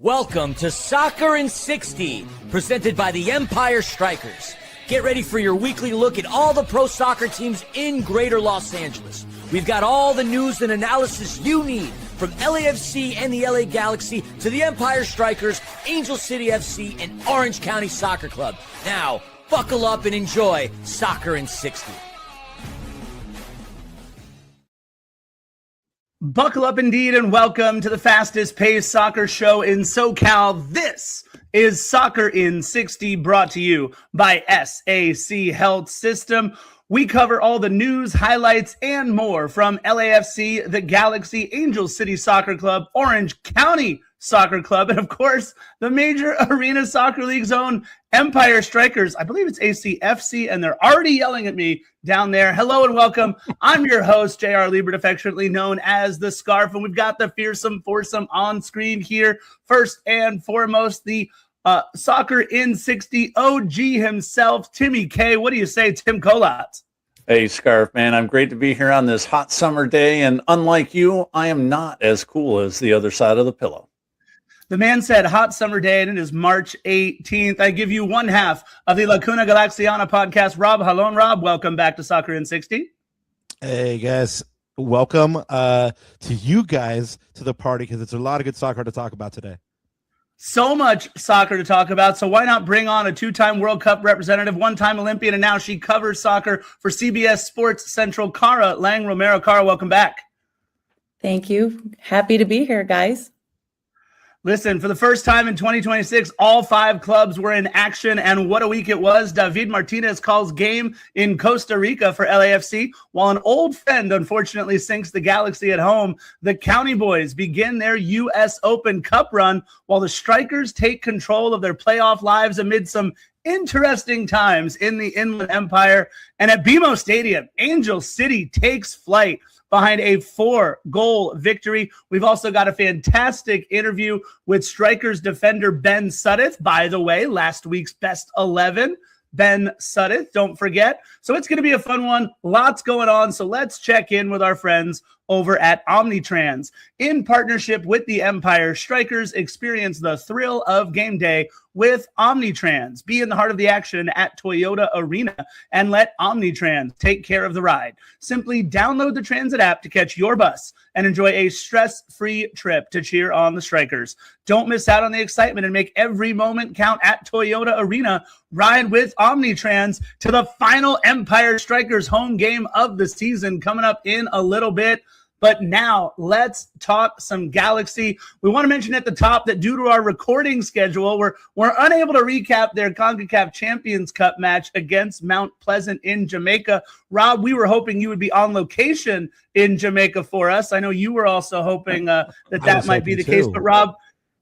Welcome to Soccer in 60, presented by the Empire Strykers. Get ready for your weekly look at all the pro soccer teams in Greater Los Angeles. We've got all the news and analysis you need, from LAFC and the LA Galaxy to the Empire Strykers, Angel City FC, and Orange County Soccer Club. Now, buckle up and enjoy Soccer in 60. Buckle up indeed, and welcome to the fastest paced soccer show in SoCal. This is Soccer in 60, brought to you by SAC Health System. We cover all the news, highlights, and more from LAFC, the Galaxy, Angel City Soccer Club, Orange County Soccer Club, and of course, the Major Arena Soccer League's own Empire Strykers. I believe it's ACFC, and they're already yelling at me down there. Hello and welcome. I'm your host, JR Liebert, affectionately known as The Scarf, and we've got the fearsome foursome on screen here. First and foremost, the Soccer in 60 OG himself, Timmy K. What do you say, Tim Colott? Hey, Scarf, man. I'm great to be here on this hot summer day, and unlike you, I am not as cool as the other side of the pillow. The man said hot summer day, and it is March 18th. I give you one half of the Lacuna Galaxiana podcast. Rob, hello, and Rob, welcome back to Soccer in 60. Hey, guys. Welcome to you guys to the party, because it's a lot of good soccer to talk about today. So much soccer to talk about, so why not bring on a two-time World Cup representative, one-time Olympian, and now she covers soccer for CBS Sports Central, Cara Lang Romero. Cara, welcome back. Thank you. Happy to be here, guys. Listen, for the first time in 2026, all five clubs were in action, and what a week it was. David Martinez calls game in Costa Rica for LAFC, while an old friend unfortunately sinks the Galaxy at home. The County Boys begin their U.S. Open Cup run, while the Strykers take control of their playoff lives amid some interesting times in the Inland Empire. And at BMO Stadium, Angel City takes flight behind a 4-goal victory. We've also got a fantastic interview with Strykers defender Ben Suddeth. By the way, last week's best 11, Ben Suddeth, don't forget. So it's going to be a fun one. Lots going on. So let's check in with our friends over at Omnitrans. In partnership with the Empire Strykers, experience the thrill of game day with Omnitrans. Be in the heart of the action at Toyota Arena and let Omnitrans take care of the ride. Simply download the Transit app to catch your bus and enjoy a stress-free trip to cheer on the Strykers. Don't miss out on the excitement and make every moment count at Toyota Arena. Ride with Omnitrans to the final Empire Strykers home game of the season coming up in a little bit. But now let's talk some Galaxy. We want to mention at the top that due to our recording schedule, we're unable to recap their CONCACAF Champions Cup match against Mount Pleasant in Jamaica. Rob, we were hoping you would be on location in Jamaica for us. I know you were also hoping that might be the case. But Rob,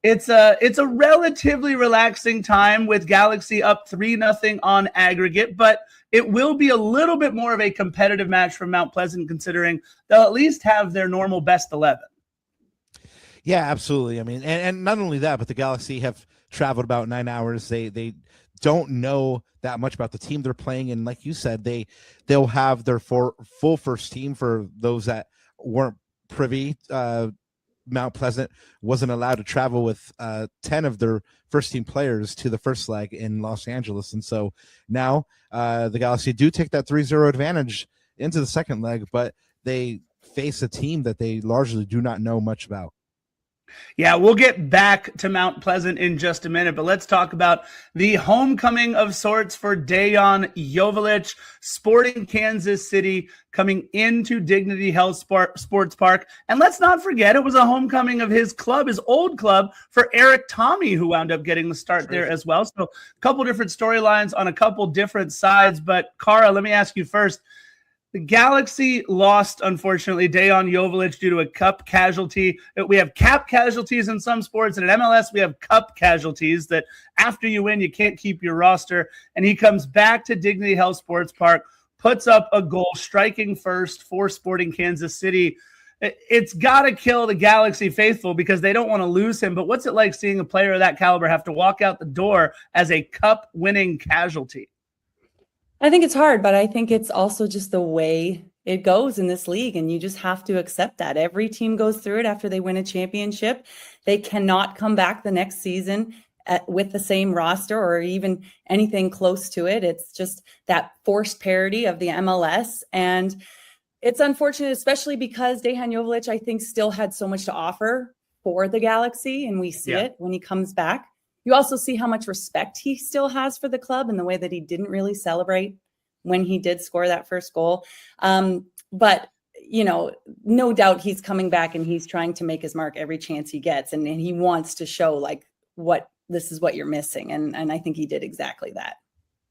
it's a relatively relaxing time with Galaxy up 3-0 on aggregate, but it will be a little bit more of a competitive match from Mount Pleasant, considering they'll at least have their normal best 11. Yeah, absolutely. I mean, and not only that, but the Galaxy have traveled about 9 hours. They don't know that much about the team they're playing, and like you said, they'll have their full first team. For those that weren't privy, Mount Pleasant wasn't allowed to travel with 10 of their first team players to the first leg in Los Angeles. And so now the Galaxy do take that 3-0 advantage into the second leg, but they face a team that they largely do not know much about. Yeah, we'll get back to Mount Pleasant in just a minute, but let's talk about the homecoming of sorts for Dejan Joveljic. Sporting Kansas City coming into Dignity Health Sports Park. And let's not forget, it was a homecoming of his club, his old club, for Eric Tommy, who wound up getting the start there as well. So a couple different storylines on a couple different sides. But Cara, let me ask you first. The Galaxy lost, unfortunately, Dejan Joveljic due to a cup casualty. We have cap casualties in some sports, and in MLS, we have cup casualties that after you win, you can't keep your roster. And he comes back to Dignity Health Sports Park, puts up a goal, striking first for Sporting Kansas City. It's got to kill the Galaxy faithful because they don't want to lose him. But what's it like seeing a player of that caliber have to walk out the door as a cup-winning casualty? I think it's hard, but I think it's also just the way it goes in this league, and you just have to accept that. Every team goes through it after they win a championship. They cannot come back the next season with the same roster or even anything close to it. It's just that forced parity of the MLS. And it's unfortunate, especially because Dejan Joveljic, I think, still had so much to offer for the Galaxy, and we see it when he comes back. You also see how much respect he still has for the club and the way that he didn't really celebrate when he did score that first goal. But, no doubt he's coming back and he's trying to make his mark every chance he gets. And he wants to show like this is what you're missing. And I think he did exactly that.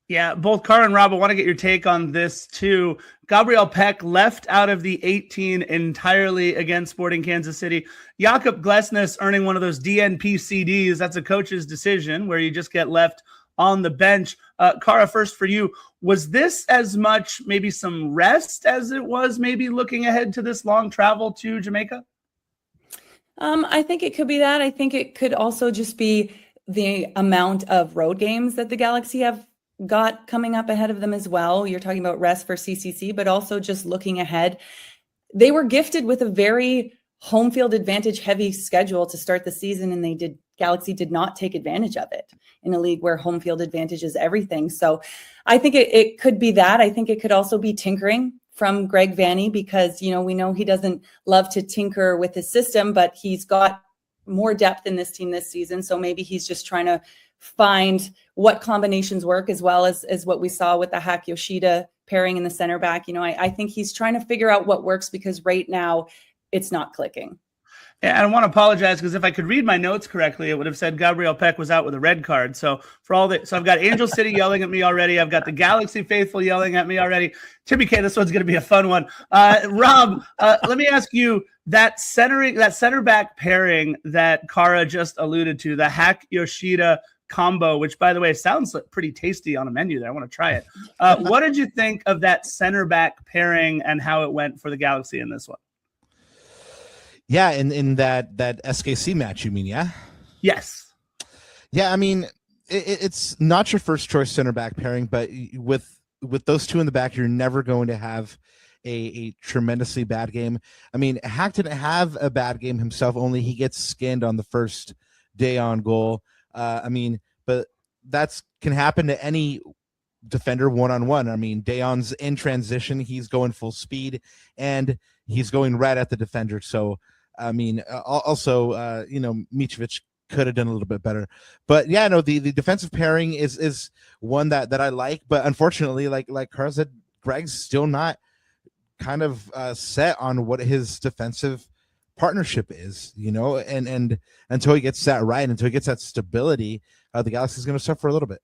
Yeah, both Cara and Rob, I want to get your take on this too. Gabriel Peck left out of the 18 entirely against Sporting Kansas City. Jakob Glesnes earning one of those DNP CDs. That's a coach's decision where you just get left on the bench. Cara, first for you, was this as much maybe some rest as it was maybe looking ahead to this long travel to Jamaica? I think it could be that. I think it could also just be the amount of road games that the Galaxy have got coming up ahead of them as well. You're talking about rest for CCC, but also just looking ahead. They were gifted with a very home field advantage heavy schedule to start the season, and Galaxy did not take advantage of it in a league where home field advantage is everything. So I think it could be that. I think it could also be tinkering from Greg Vanney, because, we know he doesn't love to tinker with his system, but he's got more depth in this team this season. So maybe he's just trying to find what combinations work, as well as what we saw with the Hack Yoshida pairing in the center back. I think he's trying to figure out what works, because right now it's not clicking. Yeah, I want to apologize, because if I could read my notes correctly, it would have said Gabriel Peck was out with a red card. So I've got Angel City yelling at me already. I've got the Galaxy faithful yelling at me already. Timmy K, this one's going to be a fun one. Rob, let me ask you, that center back pairing that Cara just alluded to, the Hack Yoshida combo, which, by the way, sounds pretty tasty on a menu there. I want to try it. What did you think of that center back pairing and how it went for the Galaxy in this one? Yeah, in that SKC match, you mean? Yeah. Yes. Yeah, I mean, it's not your first choice center back pairing, but with those two in the back, you're never going to have a tremendously bad game. I mean, Hack didn't have a bad game himself, only he gets skinned on the first day on goal. But that's can happen to any defender one-on-one. I mean, Dejon's in transition, he's going full speed, and he's going right at the defender. So, I mean, also, Mitrovic could have done a little bit better. But yeah, no, the defensive pairing is one that I like. But unfortunately, like Carl said, Greg's still not kind of set on what his defensive partnership is, and until he gets that right, until he gets that stability, the Galaxy is going to suffer a little bit.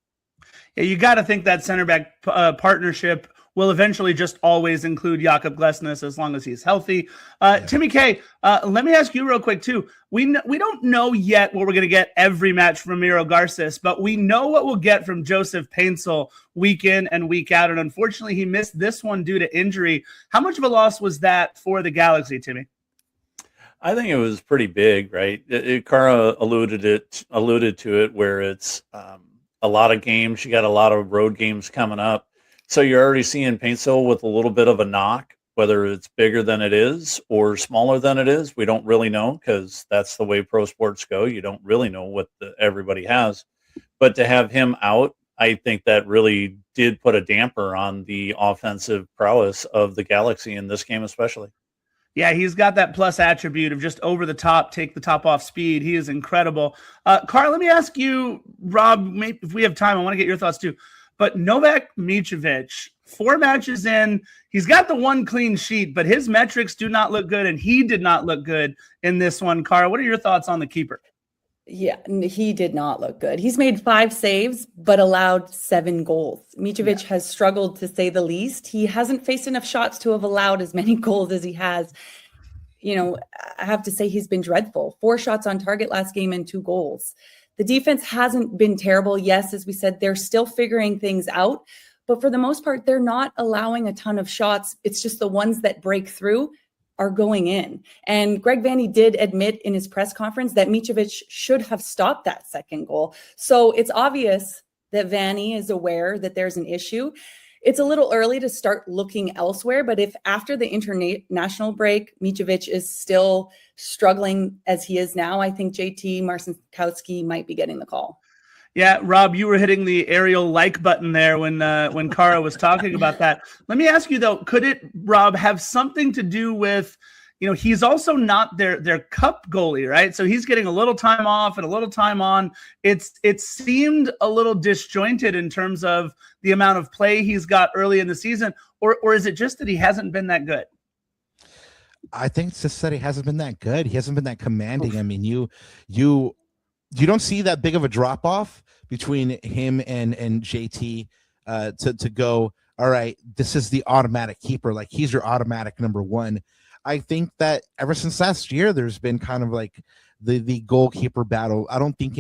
Yeah, you got to think that center back partnership will eventually just always include Jakob Glesnes as long as he's healthy. Timmy K, let me ask you real quick too. We don't know yet what we're going to get every match from Miro Garces, but we know what we'll get from Joseph Paintsel week in and week out. And unfortunately, he missed this one due to injury. How much of a loss was that for the Galaxy, Timmy? I think it was pretty big, right? Cara alluded to it, where it's a lot of games. You got a lot of road games coming up. So you're already seeing Paintsel with a little bit of a knock, whether it's bigger than it is or smaller than it is. We don't really know, because that's the way pro sports go. You don't really know what everybody has. But to have him out, I think that really did put a damper on the offensive prowess of the Galaxy in this game especially. Yeah, he's got that plus attribute of just over the top, take the top off speed. He is incredible. Carl, let me ask you, Rob, maybe if we have time, I want to get your thoughts too. But Novak Mitrovic, 4 matches in, he's got the 1 clean sheet, but his metrics do not look good, and he did not look good in this one. Carl, what are your thoughts on the keeper? Yeah, he did not look good. He's made 5 saves, but allowed 7 goals. Mitrovic has struggled, to say the least. He hasn't faced enough shots to have allowed as many goals as he has. I have to say he's been dreadful. 4 shots on target last game and 2 goals. The defense hasn't been terrible. Yes, as we said, they're still figuring things out. But for the most part, they're not allowing a ton of shots. It's just the ones that break through are going in. And Greg Vanney did admit in his press conference that Mitrovic should have stopped that second goal. So it's obvious that Vanney is aware that there's an issue. it's a little early to start looking elsewhere, but if after the international break, Mitrovic is still struggling as he is now, I think JT Marcinkowski might be getting the call. Yeah, Rob, you were hitting the aerial like button there when Kara was talking about that. Let me ask you though, could it, Rob, have something to do with, he's also not their cup goalie, right? So he's getting a little time off and a little time on. It seemed a little disjointed in terms of the amount of play he's got early in the season, or is it just that he hasn't been that good? I think it's just that he hasn't been that good. He hasn't been that commanding. Oof. I mean, you don't see that big of a drop off between him and JT to go, all right, this is the automatic keeper. Like, he's your automatic number one. I think that ever since last year, there's been kind of like the goalkeeper battle. I don't think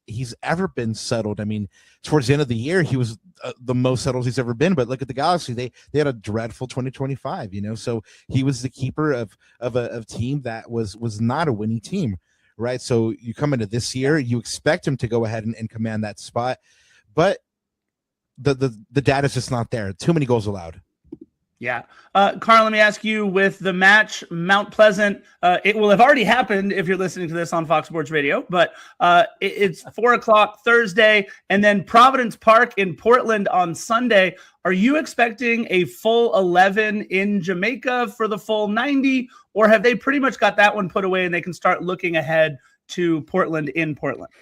he's ever been settled. I mean, towards the end of the year, he was the most settled he's ever been. But look at the Galaxy; they had a dreadful 2025. So he was the keeper of a team that was not a winning team, right? So you come into this year, you expect him to go ahead and command that spot, but the data's just not there. Too many goals allowed. Yeah. Carl, let me ask you, with the match, Mount Pleasant, it will have already happened if you're listening to this on Fox Sports Radio, but it's 4:00 Thursday, and then Providence Park in Portland on Sunday. Are you expecting a full 11 in Jamaica for the full 90, or have they pretty much got that one put away and they can start looking ahead to Portland in Portland?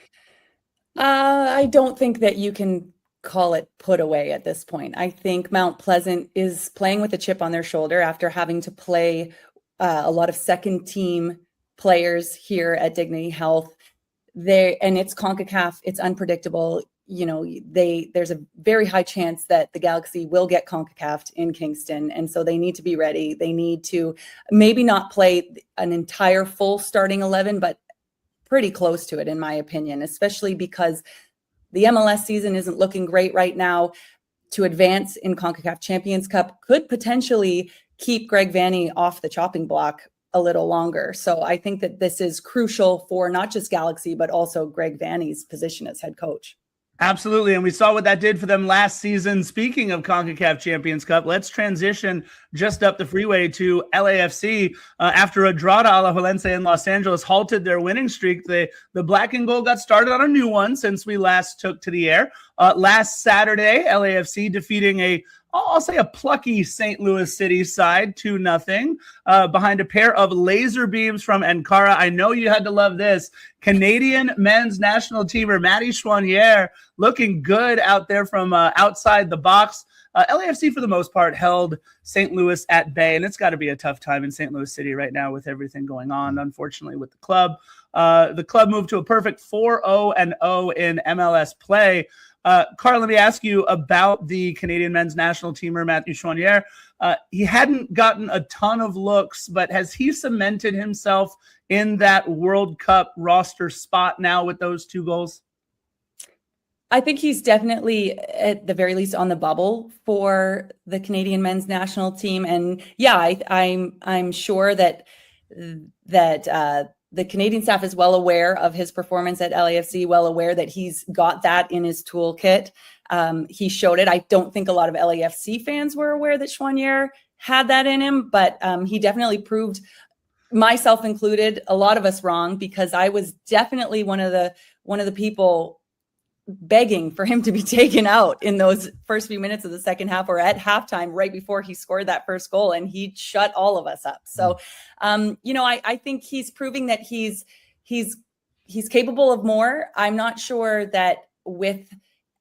I don't think that you can call it put away at this point. I think Mount Pleasant is playing with a chip on their shoulder after having to play a lot of second team players here at Dignity Health. And it's CONCACAF, it's unpredictable. There's a very high chance that the Galaxy will get CONCACAF in Kingston. And so they need to be ready. They need to maybe not play an entire full starting 11, but pretty close to it, in my opinion, especially because the MLS season isn't looking great right now. To advance in CONCACAF Champions Cup could potentially keep Greg Vanney off the chopping block a little longer. So I think that this is crucial for not just Galaxy, but also Greg Vanney's position as head coach. Absolutely, and we saw what that did for them last season. Speaking of CONCACAF Champions Cup, let's transition just up the freeway to LAFC. After a draw to Alajuelense in Los Angeles halted their winning streak, the black and gold got started on a new one since we last took to the air. Last Saturday, LAFC defeating I'll say a plucky St. Louis City side 2-0 behind a pair of laser beams from Ankara. I know you had to love this. Canadian men's national teamer Matty Chouanière looking good out there from outside the box. LAFC, for the most part, held St. Louis at bay, and it's got to be a tough time in St. Louis City right now with everything going on, unfortunately, with the club. The club moved to a perfect 4-0-0 in MLS play. Carl, let me ask you about the Canadian men's national teamer, Matthew Chouanière. He hadn't gotten a ton of looks, but has he cemented himself in that World Cup roster spot now with those 2 goals? I think he's definitely, at the very least, on the bubble for the Canadian men's national team. And yeah, I'm sure that the Canadian staff is well aware of his performance at LAFC, well aware that he's got that in his toolkit. He showed it. I don't think a lot of LAFC fans were aware that Chouanière had that in him, but he definitely proved, myself included, a lot of us wrong, because I was definitely one of the people begging for him to be taken out in those first few minutes of the second half, or at halftime, right before he scored that first goal, and he shut all of us up. So, I think he's proving that he's capable of more. I'm not sure that with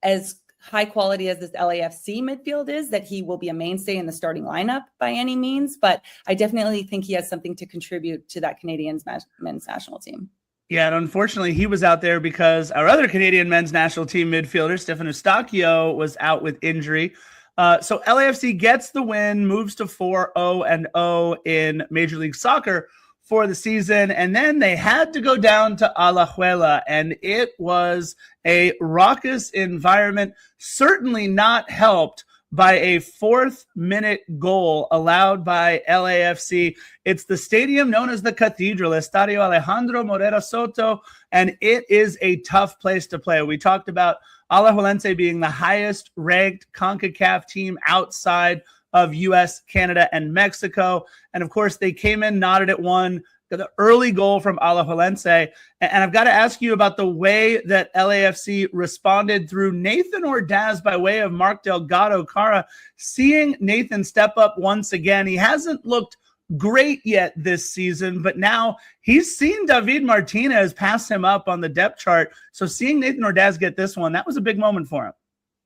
as high quality as this LAFC midfield is, that he will be a mainstay in the starting lineup by any means, but I definitely think he has something to contribute to that Canadian men's national team. Yeah, and unfortunately, he was out there because our other Canadian men's national team midfielder, Stefan Eustáquio, was out with injury. So LAFC gets the win, moves to 4-0-0 in Major League Soccer for the season, and then they had to go down to Alajuela, and it was a raucous environment, certainly not helped by a 4th-minute goal allowed by LAFC. It's the stadium known as the Cathedral, Estadio Alejandro Morera Soto, and it is a tough place to play. We talked about Alajuelense being the highest-ranked CONCACAF team outside of U.S., Canada, and Mexico. And, of course, they came in knotted at 1. The early goal from Alajuelense. And I've got to ask you about the way that LAFC responded through Nathan Ordaz by way of Mark Delgado. Cara, seeing Nathan step up once again, he hasn't looked great yet this season, but now he's seen David Martinez pass him up on the depth chart. So seeing Nathan Ordaz get this one, that was a big moment for him.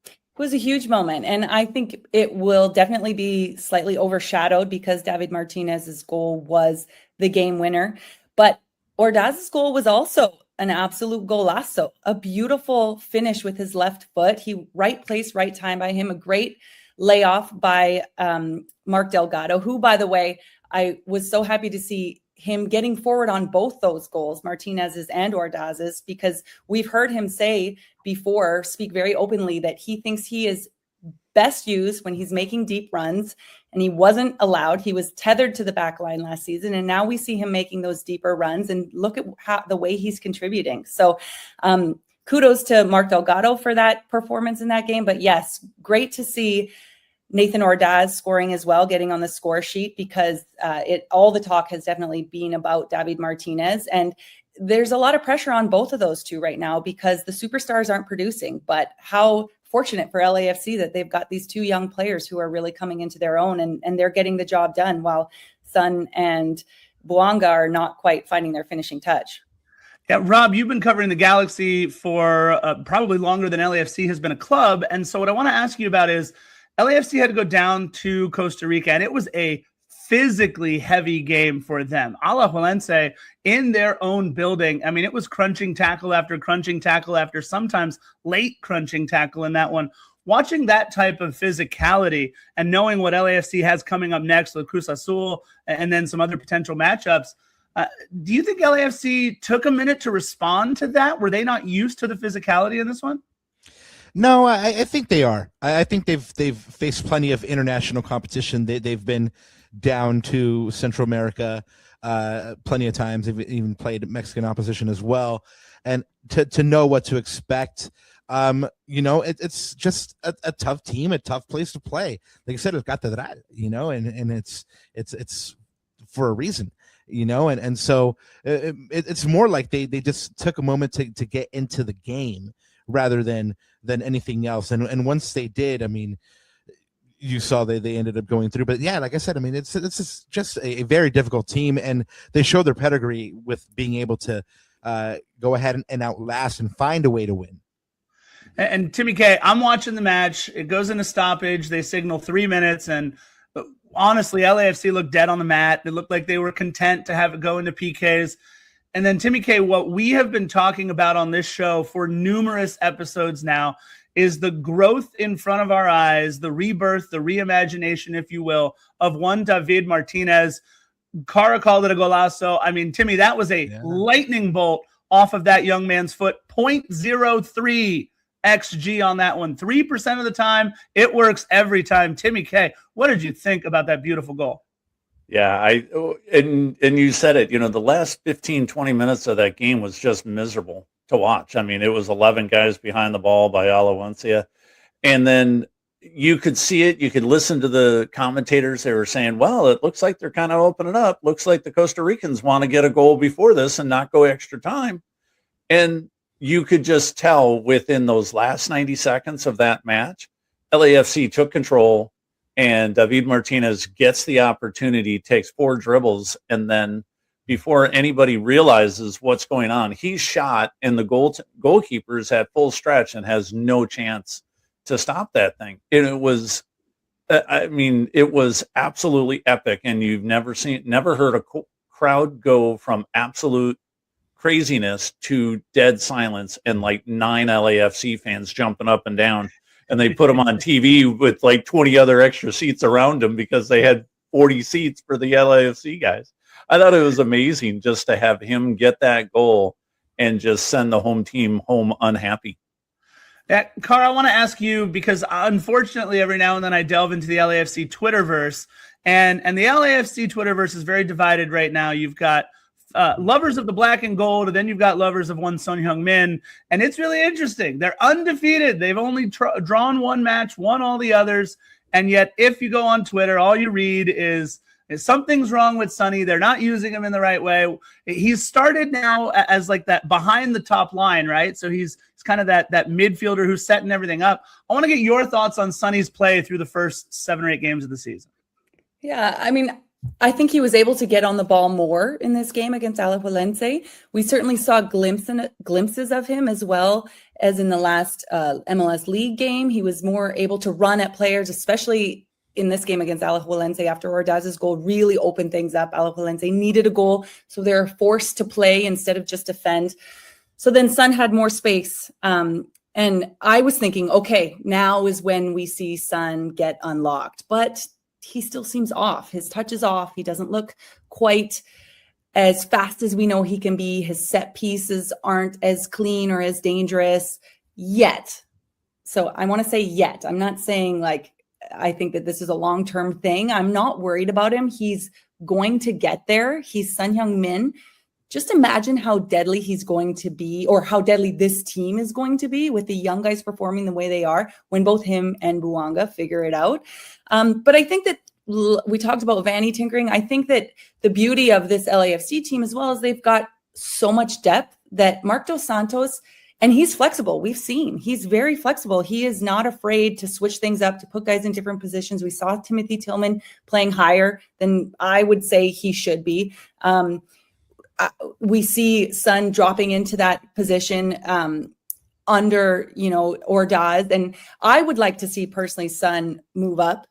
It was a huge moment, and I think it will definitely be slightly overshadowed because David Martinez's goal was the game winner. But Ordaz's goal was also an absolute golazo, a beautiful finish with his left foot. He right place, right time by him, a great layoff by Mark Delgado, who, by the way, I was so happy to see him getting forward on both those goals, Martinez's and Ordaz's, because we've heard him say before, speak very openly, that he thinks he is best used when he's making deep runs, and he wasn't allowed. He was tethered to the back line last season, and now we see him making those deeper runs, and look at the way he's contributing. So kudos to Mark Delgado for that performance in that game. But yes, great to see Nathan Ordaz scoring as well, getting on the score sheet, because all the talk has definitely been about David Martinez. And there's a lot of pressure on both of those two right now because the superstars aren't producing. But how fortunate for LAFC that they've got these two young players who are really coming into their own, and they're getting the job done, while Sun and Buanga are not quite finding their finishing touch. Yeah, Rob, you've been covering the Galaxy for probably longer than LAFC has been a club. And so what I want to ask you about is LAFC had to go down to Costa Rica, and it was a physically heavy game for them. Alajuelense in their own building. I mean, it was crunching tackle after sometimes late crunching tackle in that one. Watching that type of physicality and knowing what LAFC has coming up next with Cruz Azul and then some other potential matchups, do you think LAFC took a minute to respond to that? Were they not used to the physicality in this one? No, I think they are. I think they've faced plenty of international competition. They've been down to Central America plenty of times. They've even played Mexican opposition as well, and to know what to expect. It's just a tough team, a tough place to play. Like I said, it's Catedral, and it's for a reason, and so it's more like they just took a moment to get into the game rather than anything else. And once they did, I mean, you saw they ended up going through. But yeah, like I said, I mean, it's just a very difficult team, and they show their pedigree with being able to go ahead and outlast and find a way to win. And Timmy K, I'm watching the match. It goes into stoppage. They signal 3 minutes, and honestly, LAFC looked dead on the mat. It looked like they were content to have it go into PKs. And then, Timmy K, what we have been talking about on this show for numerous episodes now is the growth in front of our eyes, the rebirth, the reimagination, if you will, of one David Martinez. Cara called it a golazo. I mean, Timmy, that was a lightning bolt off of that young man's foot. 0.03 XG on that one. 3% of the time, it works every time. Timmy K, what did you think about that beautiful goal? Yeah, and you said it, the last 15, 20 minutes of that game was just miserable to watch. I mean, it was 11 guys behind the ball by Alajuelense. And then you could see it. You could listen to the commentators. They were saying, well, it looks like they're kind of opening up. Looks like the Costa Ricans want to get a goal before this and not go extra time. And you could just tell within those last 90 seconds of that match, LAFC took control. And David Martinez gets the opportunity, takes 4 dribbles, and then before anybody realizes what's going on, he's shot, and the goalkeeper is at full stretch and has no chance to stop that thing. And it was, it was absolutely epic, and you've never heard a crowd go from absolute craziness to dead silence and like 9 LAFC fans jumping up and down. And they put him on TV with like 20 other extra seats around him because they had 40 seats for the LAFC guys. I thought it was amazing just to have him get that goal and just send the home team home unhappy. Yeah, Cara, I want to ask you, because unfortunately every now and then I delve into the LAFC Twitterverse, and the LAFC Twitterverse is very divided right now. You've got lovers of the black and gold, and then you've got lovers of one Son Heung-min, and it's really interesting. They're undefeated. They've only drawn one match, won all the others, and yet if you go on Twitter, all you read is something's wrong with Sonny. They're not using him in the right way. He's started now as like that behind the top line, right? So he's kind of that midfielder who's setting everything up. I want to get your thoughts on Sonny's play through the first 7 or 8 games of the season. Yeah, I mean, I think he was able to get on the ball more in this game against Alajuelense. We certainly saw glimpses of him as well as in the last MLS League game. He was more able to run at players, especially in this game against Alajuelense after Ordaz's goal really opened things up. Alajuelense needed a goal, so they're forced to play instead of just defend. So then Son had more space. And I was thinking, okay, now is when we see Son get unlocked. But he still seems off. His touch is off. He doesn't look quite as fast as we know he can be. His set pieces aren't as clean or as dangerous yet. So I want to say yet. I'm not saying like, I think that this is a long-term thing. I'm not worried about him. He's going to get there. He's Son Heung-min. Just imagine how deadly he's going to be, or how deadly this team is going to be with the young guys performing the way they are when both him and Bouanga figure it out. But I think that we talked about Vanny tinkering. I think that the beauty of this LAFC team as well is they've got so much depth that Marc Dos Santos, and he's flexible. We've seen he's very flexible. He is not afraid to switch things up, to put guys in different positions. We saw Timothy Tillman playing higher than I would say he should be. We see Son dropping into that position under, Ordaz. And I would like to see personally Son move up,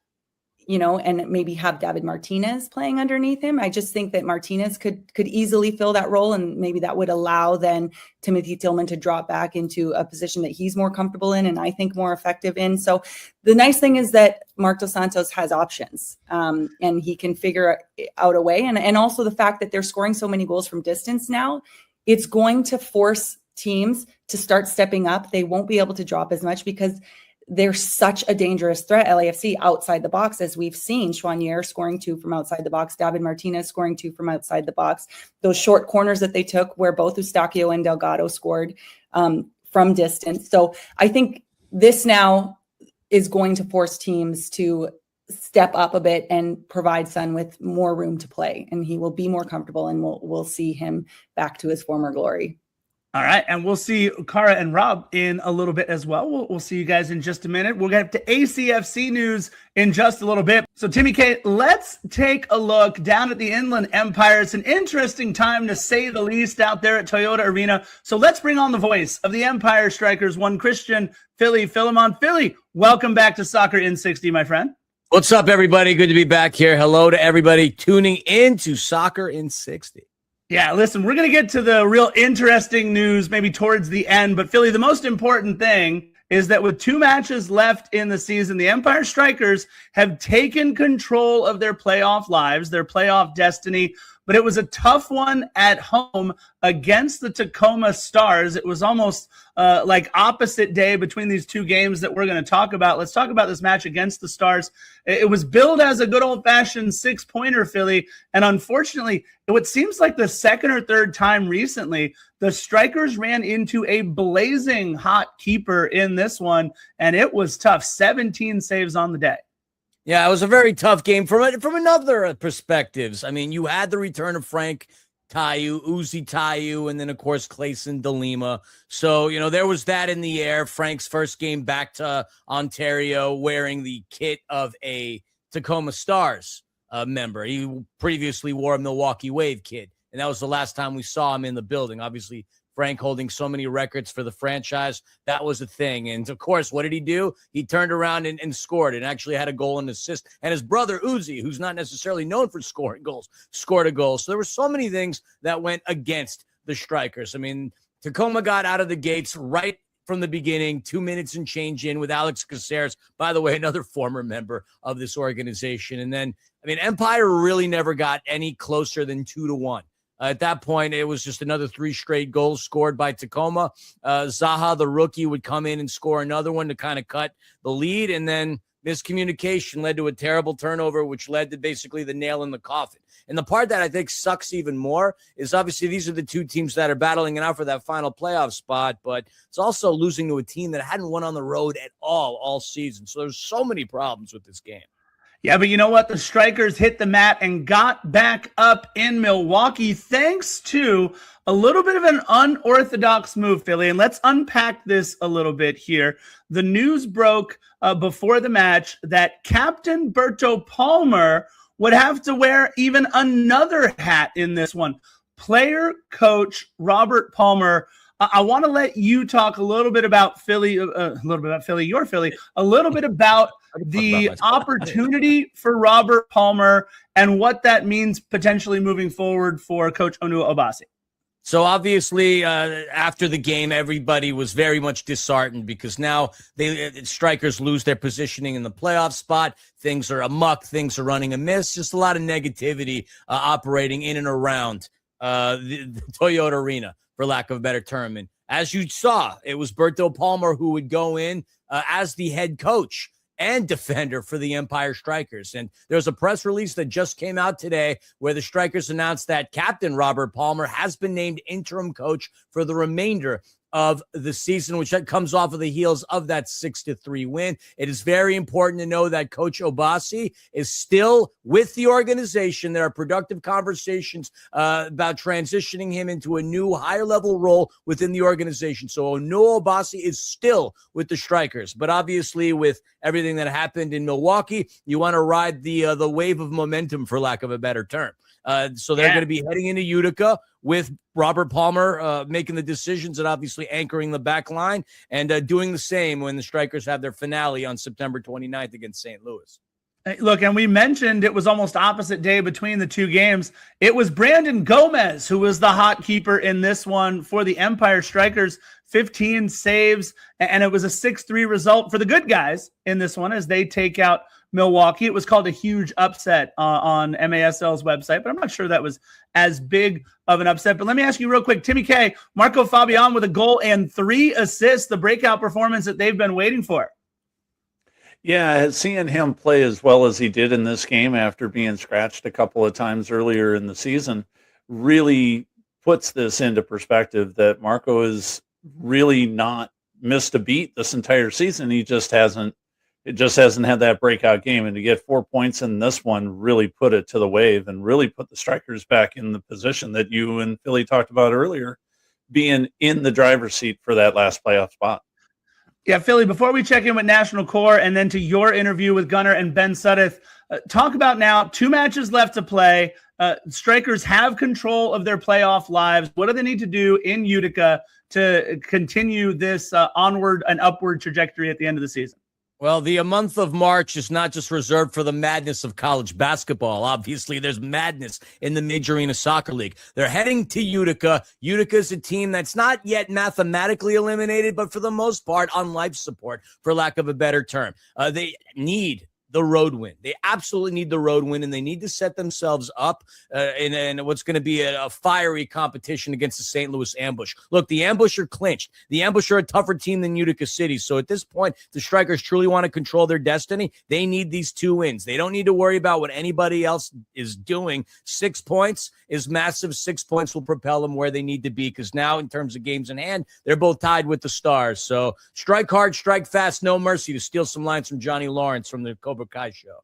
and maybe have David Martinez playing underneath him. I just think that Martinez could easily fill that role, and maybe that would allow then Timothy Tillman to drop back into a position that he's more comfortable in and I think more effective in. So the nice thing is that Marc Dos Santos has options, and he can figure out a way. And also the fact that they're scoring so many goals from distance now, it's going to force teams to start stepping up. They won't be able to drop as much because they're such a dangerous threat, LAFC, outside the box, as we've seen. Choinière scoring 2 from outside the box, David Martinez scoring 2 from outside the box. Those short corners that they took where both Eustachio and Delgado scored from distance. So I think this now is going to force teams to step up a bit and provide Son with more room to play. And he will be more comfortable, and we'll see him back to his former glory. All right, and we'll see Cara and Rob in a little bit as well. We'll see you guys in just a minute. We'll get to ACFC news in just a little bit. So, Timmy K, let's take a look down at the Inland Empire. It's an interesting time, to say the least, out there at Toyota Arena. So let's bring on the voice of the Empire Strykers, one Christian Philly Philemon. Philly, welcome back to Soccer in 60, my friend. What's up, everybody? Good to be back here. Hello to everybody tuning in to Soccer in 60. Yeah, listen, we're going to get to the real interesting news maybe towards the end. But, Philly, the most important thing is that with 2 matches left in the season, the Empire Strykers have taken control of their playoff lives, their playoff destiny. But it was a tough one at home against the Tacoma Stars. It was almost like opposite day between these 2 games that we're going to talk about. Let's talk about this match against the Stars. It was billed as a good old-fashioned 6-pointer, Philly. And unfortunately, it seems like the second or third time recently, the Strikers ran into a blazing hot keeper in this one. And it was tough. 17 saves on the day. Yeah, it was a very tough game from another perspectives. I mean, you had the return of Frank Tayu, Uzi Tayu, and then, of course, Clayson De Lima. So, there was that in the air. Frank's first game back to Ontario wearing the kit of a Tacoma Stars member. He previously wore a Milwaukee Wave kit, and that was the last time we saw him in the building. Obviously, Frank holding so many records for the franchise. That was a thing. And, of course, what did he do? He turned around and scored and actually had a goal and assist. And his brother, Uzi, who's not necessarily known for scoring goals, scored a goal. So there were so many things that went against the Strikers. I mean, Tacoma got out of the gates right from the beginning, 2 minutes and change in with Alex Caceres, by the way, another former member of this organization. And then, Empire really never got any closer than 2-1. At that point, it was just another 3 straight goals scored by Tacoma. Zaha, the rookie, would come in and score another one to kind of cut the lead, and then miscommunication led to a terrible turnover, which led to basically the nail in the coffin. And the part that I think sucks even more is obviously these are the two teams that are battling it out for that final playoff spot, but it's also losing to a team that hadn't won on the road at all season. So there's so many problems with this game. Yeah, but you know what? The Strikers hit the mat and got back up in Milwaukee thanks to a little bit of an unorthodox move, Philly. And let's unpack this a little bit here. The news broke before the match that Captain Berto Palmer would have to wear even another hat in this one. Player coach Robert Palmer. I want to let you talk a little bit about Philly, your Philly, a little bit about the opportunity for Robert Palmer and what that means potentially moving forward for Coach Onua Obasi. So obviously, after the game, everybody was very much disheartened because now the Strikers lose their positioning in the playoff spot. Things are amuck. Things are running amiss. Just a lot of negativity operating in and around the Toyota Arena, for lack of a better term. And as you saw, it was Berto Palmer who would go in as the head coach and defender for the Empire Strykers. And there's a press release that just came out today where the Strikers announced that Captain Robert Palmer has been named interim coach for the remainder of the season, which comes off of the heels of that 6-3 win. It is very important to know that Coach Obasi is still with the organization. There are productive conversations about transitioning him into a new higher level role within the organization. So Onua Obasi is still with the Strikers, but obviously with everything that happened in Milwaukee, you want to ride the wave of momentum, for lack of a better term. So they're going to be heading into Utica with Robert Palmer making the decisions and obviously anchoring the back line and doing the same when the Strikers have their finale on September 29th against St. Louis. Look, and we mentioned it was almost opposite day between the two games. It was Brandon Gomez who was the hot keeper in this one for the Empire Strykers, 15 saves, and it was a 6-3 result for the good guys in this one as they take out Milwaukee. It was called a huge upset on MASL's website, but I'm not sure that was as big of an upset. But let me ask you real quick, Timmy K, Marco Fabian with a goal and 3 assists, the breakout performance that they've been waiting for. Yeah, seeing him play as well as he did in this game after being scratched a couple of times earlier in the season really puts this into perspective that Marco has really not missed a beat this entire season. It just hasn't had that breakout game, and to get 4 points in this one really put it to the wave and really put the Strikers back in the position that you and Philly talked about earlier, being in the driver's seat for that last playoff spot. Yeah, Philly, before we check in with National Core and then to your interview with Gunnar and Ben Suddeth, talk about now 2 matches left to play. Strikers have control of their playoff lives. What do they need to do in Utica to continue this onward and upward trajectory at the end of the season? Well, the month of March is not just reserved for the madness of college basketball. Obviously, there's madness in the Major Arena Soccer League. They're heading to Utica. Utica is a team that's not yet mathematically eliminated, but for the most part on life support, for lack of a better term. They need the road win. They absolutely need the road win, and they need to set themselves up in what's going to be a fiery competition against the St. Louis Ambush. Look, the Ambush are clinched. The Ambush are a tougher team than Utica City. So at this point, the Strikers truly want to control their destiny. They need these 2 wins. They don't need to worry about what anybody else is doing. 6 points is massive. 6 points will propel them where they need to be because now, in terms of games in hand, they're both tied with the Stars. So strike hard, strike fast, no mercy, to steal some lines from Johnny Lawrence from the Cobra Kai show.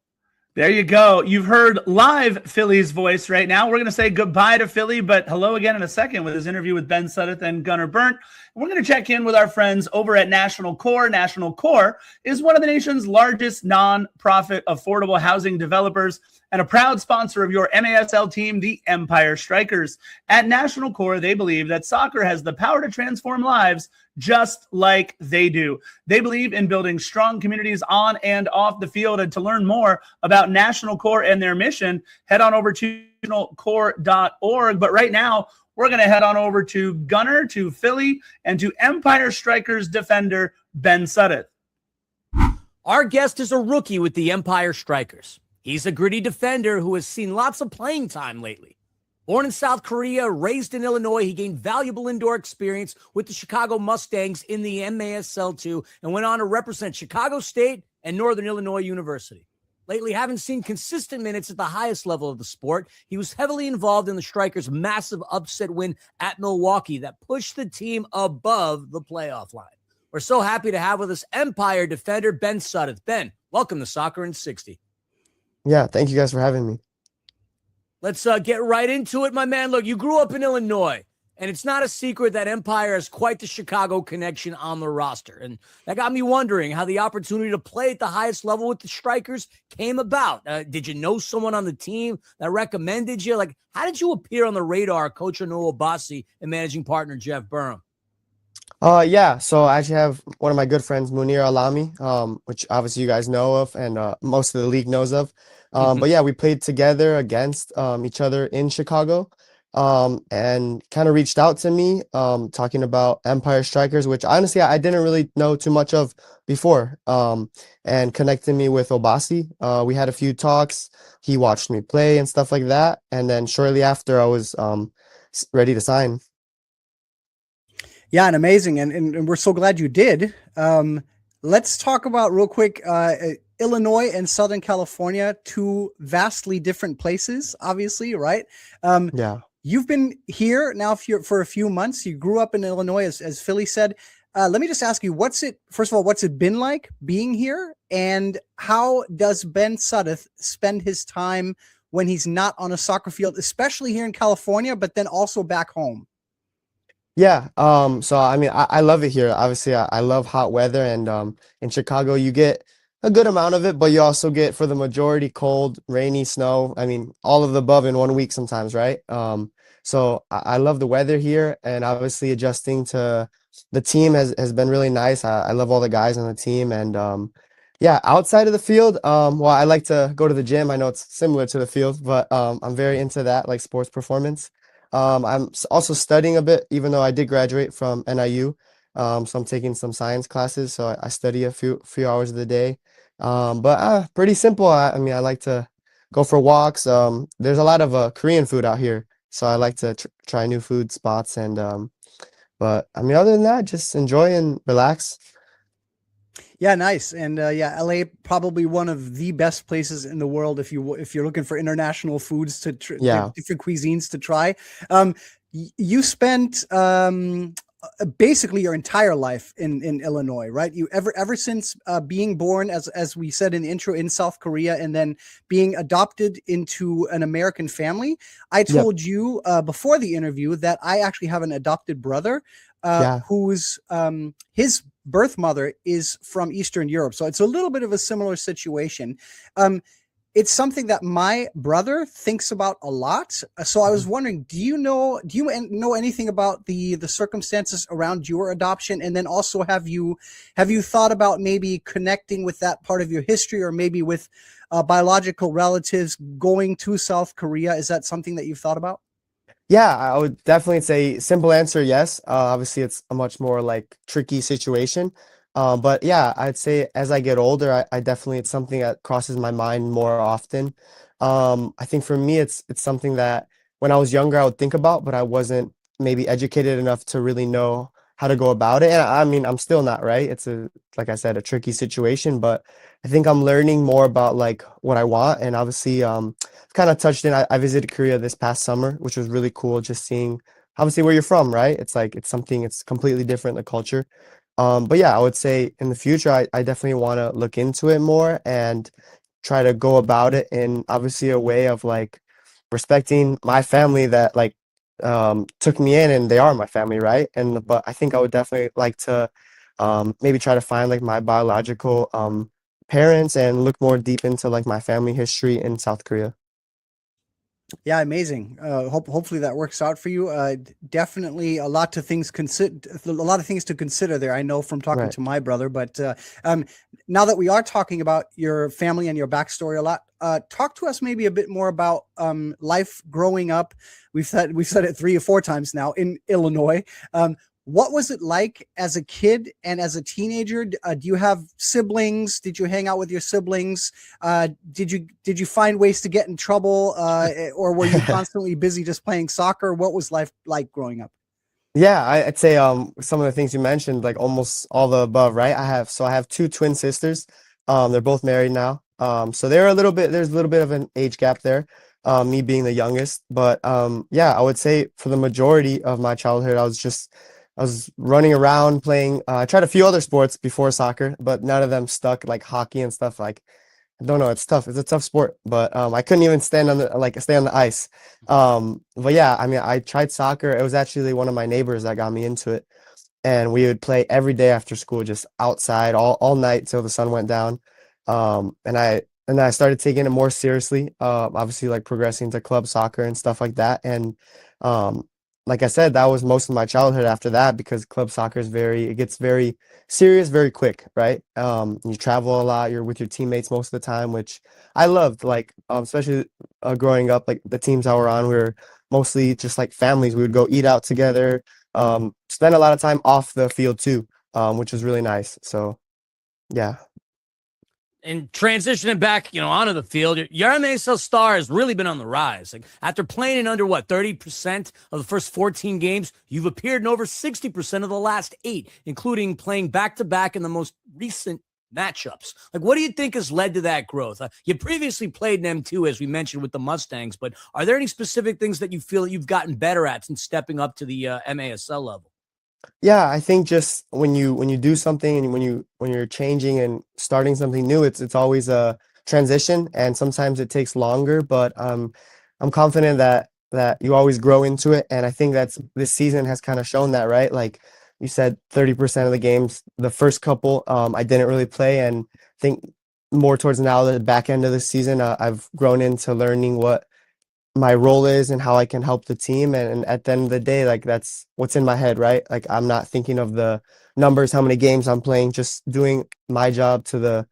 There you go. You've heard live Philly's voice right now. We're going to say goodbye to Philly, but hello again in a second with his interview with Ben Suddeth and Gunnar Burnt. We're going to check in with our friends over at National Core. National Core is one of the nation's largest non-profit affordable housing developers and a proud sponsor of your MASL team, the Empire Strykers. At National Core, they believe that soccer has the power to transform lives just like they do. They believe in building strong communities on and off the field. And to learn more about National Core and their mission, head on over to nationalcore.org. But right now, we're going to head on over to Gunnar, to Philly, and to Empire Strykers defender Ben Suddeth. Our guest is a rookie with the Empire Strykers. He's a gritty defender who has seen lots of playing time lately. Born in South Korea, raised in Illinois, he gained valuable indoor experience with the Chicago Mustangs in the MASL2 and went on to represent Chicago State and Northern Illinois University. Lately, having seen consistent minutes at the highest level of the sport, he was heavily involved in the Strykers' massive upset win at Milwaukee that pushed the team above the playoff line. We're so happy to have with us Empire defender Ben Suddeth. Ben, welcome to Soccer in 60. Yeah, thank you guys for having me. Let's get right into it, my man. Look, you grew up in Illinois, and it's not a secret that Empire has quite the Chicago connection on the roster. And that got me wondering how the opportunity to play at the highest level with the Strykers came about. Did you know someone on the team that recommended you? Like, how did you appear on the radar of Coach Noah Bassi and managing partner Jeff Burham? Yeah, so I actually have one of my good friends, Munir Alami, which obviously you guys know of and most of the league knows of. But yeah, we played together against each other in Chicago. And kind of reached out to me talking about Empire Strykers, which honestly I didn't really know too much of before, and connected me with Obasi. We had a few talks. He watched me play and stuff like that. And then shortly after I was ready to sign. Yeah, and amazing. And we're so glad you did. Let's talk about real quick, Illinois and Southern California, two vastly different places, obviously, right? Yeah. You've been here now for a few months. You grew up in Illinois, as Philly said. Let me just ask you, first of all, what's it been like being here? And how does Ben Suddeth spend his time when he's not on a soccer field, especially here in California, but then also back home? Yeah. So I mean, I love it here. Obviously, I love hot weather, and in Chicago, you get a good amount of it, but you also get, for the majority, cold, rainy, snow. I mean, all of the above in 1 week sometimes, right? So I love the weather here, and obviously adjusting to the team has been really nice. I love all the guys on the team, and yeah, outside of the field, well, I like to go to the gym. I know it's similar to the field, but I'm very into that, like sports performance. I'm also studying a bit, even though I did graduate from NIU. So I'm taking some science classes, so I study a few hours of the day. But pretty simple. I mean, I like to go for walks. There's a lot of Korean food out here, so I like to try new food spots. And but I mean, other than that, just enjoy and relax. Yeah, nice. And yeah, LA probably one of the best places in the world if you're looking for international foods to different cuisines to try. You spent basically your entire life in Illinois, right? You ever since being born, as we said in the intro, in South Korea, and then being adopted into an American family. I told you before the interview that I actually have an adopted brother whose his birth mother is from Eastern Europe. So it's a little bit of a similar situation. It's something that my brother thinks about a lot. So I was wondering, do you know anything about the circumstances around your adoption? And then also, have you thought about maybe connecting with that part of your history, or maybe with biological relatives going to South Korea? Is that something that you've thought about? Yeah, I would definitely say simple answer, yes. Obviously, it's a much more like tricky situation. But yeah, I'd say as I get older, I definitely, it's something that crosses my mind more often. I think for me, it's something that when I was younger, I would think about, but I wasn't maybe educated enough to really know how to go about it. And I mean, I'm still not, right? It's like I said, a tricky situation, but I think I'm learning more about like what I want. And obviously, kind of touched in, I visited Korea this past summer, which was really cool. Just seeing obviously where you're from, right? It's like, it's completely different, the culture. But yeah, I would say in the future, I definitely want to look into it more and try to go about it in obviously a way of like respecting my family that like took me in, and they are my family, right? But I think I would definitely like to maybe try to find like my biological parents and look more deep into like my family history in South Korea. Yeah, amazing. Hopefully that works out for you. Definitely a lot of things to consider there. I know from talking to my brother, but now that we are talking about your family and your backstory a lot, talk to us maybe a bit more about life growing up. We've said it 3 or 4 times now in Illinois. What was it like as a kid and as a teenager? Do you have siblings? Did you hang out with your siblings? Did you find ways to get in trouble, or were you constantly busy just playing soccer? What was life like growing up? Yeah, I'd say some of the things you mentioned, like almost all the above, right? I have two twin sisters. They're both married now. So there's a little bit of an age gap there. Me being the youngest, but yeah, I would say for the majority of my childhood, I was running around playing. I tried a few other sports before soccer, but none of them stuck, like hockey and stuff. Like, I don't know, it's tough. It's a tough sport, but I couldn't even stay on the ice. But yeah, I mean, I tried soccer. It was actually one of my neighbors that got me into it, and we would play every day after school, just outside all night till the sun went down. And I started taking it more seriously. Obviously, like progressing to club soccer and stuff like that. And like I said, that was most of my childhood after that, because club soccer it gets very serious very quick, right? You travel a lot, you're with your teammates most of the time, which I loved, like especially growing up, like the teams I were on, we were mostly just like families. We would go eat out together, spend a lot of time off the field too, which was really nice. So yeah. And transitioning back, onto the field, your MASL star has really been on the rise. Like, after playing in under 30% of the first 14 games, you've appeared in over 60% of the last 8, including playing back-to-back in the most recent matchups. Like, what do you think has led to that growth? You previously played in M2, as we mentioned, with the Mustangs, but are there any specific things that you feel that you've gotten better at since stepping up to the MASL level? Yeah, I think just when you do something and when you're changing and starting something new, it's always a transition, and sometimes it takes longer, but I'm confident that you always grow into it, and I think this season has kind of shown that, right? Like you said, 30% of the games, the first couple, I didn't really play, and I think more towards now the back end of the season, I've grown into learning what my role is and how I can help the team. And at the end of the day, like that's what's in my head, right? Like I'm not thinking of the numbers, how many games I'm playing, just doing my job to the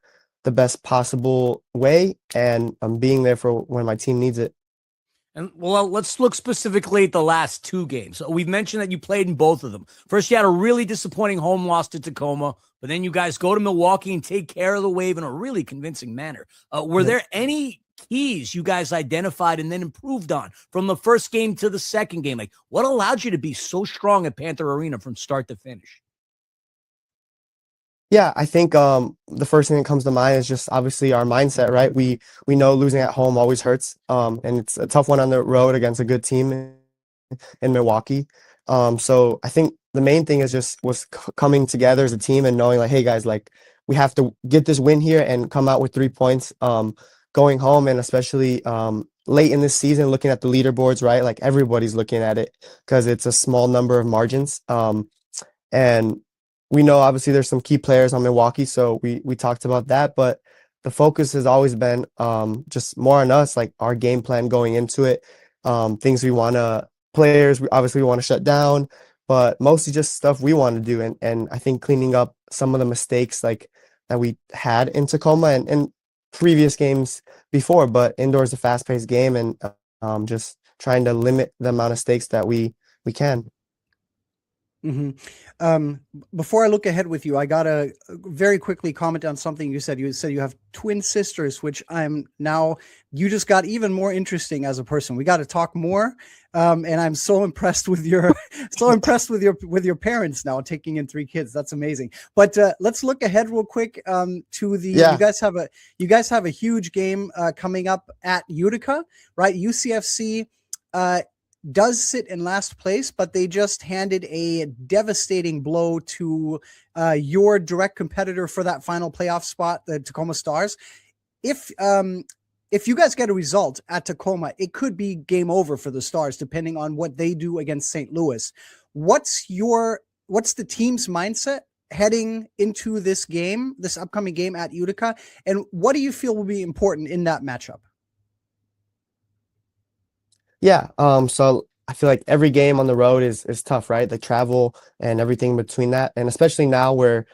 best possible way, and I'm being there for when my team needs it. And well, let's look specifically at the last 2 games. So we've mentioned that you played in both of them. First, you had a really disappointing home loss to Tacoma, but then you guys go to Milwaukee and take care of the Wave in a really convincing manner. Were there any keys you guys identified and then improved on from the first game to the second game? Like, what allowed you to be so strong at Panther Arena from start to finish? Yeah, I think the first thing that comes to mind is just obviously our mindset, right? We know losing at home always hurts, and it's a tough one on the road against a good team in Milwaukee. So I think the main thing is coming together as a team and knowing like, hey guys, like we have to get this win here and come out with 3 points going home, and especially late in this season, looking at the leaderboards, right? Like everybody's looking at it because it's a small number of margins, and we know obviously there's some key players on Milwaukee, so we talked about that, but the focus has always been just more on us, like our game plan going into it, things we want to, players we obviously want to shut down, but mostly just stuff we want to do, and I think cleaning up some of the mistakes like that we had in Tacoma and previous games before, but indoor is a fast-paced game, and just trying to limit the amount of stakes that we can. Mm-hmm. Before I look ahead with you, I gotta very quickly comment on something you said. You said you have twin sisters, which you just got even more interesting as a person. We got to talk more. And I'm so impressed with your parents now taking in 3 kids. That's amazing. But let's look ahead real quick to the you guys have a huge game coming up at Utica, right? UCFC does sit in last place, but they just handed a devastating blow to your direct competitor for that final playoff spot, the Tacoma Stars. If you guys get a result at Tacoma, it could be game over for the Stars, depending on what they do against St. Louis. What's the team's mindset heading into this upcoming game at Utica? And what do you feel will be important in that matchup? Yeah, so I feel like every game on the road is tough, right? The travel and everything between that, and especially now where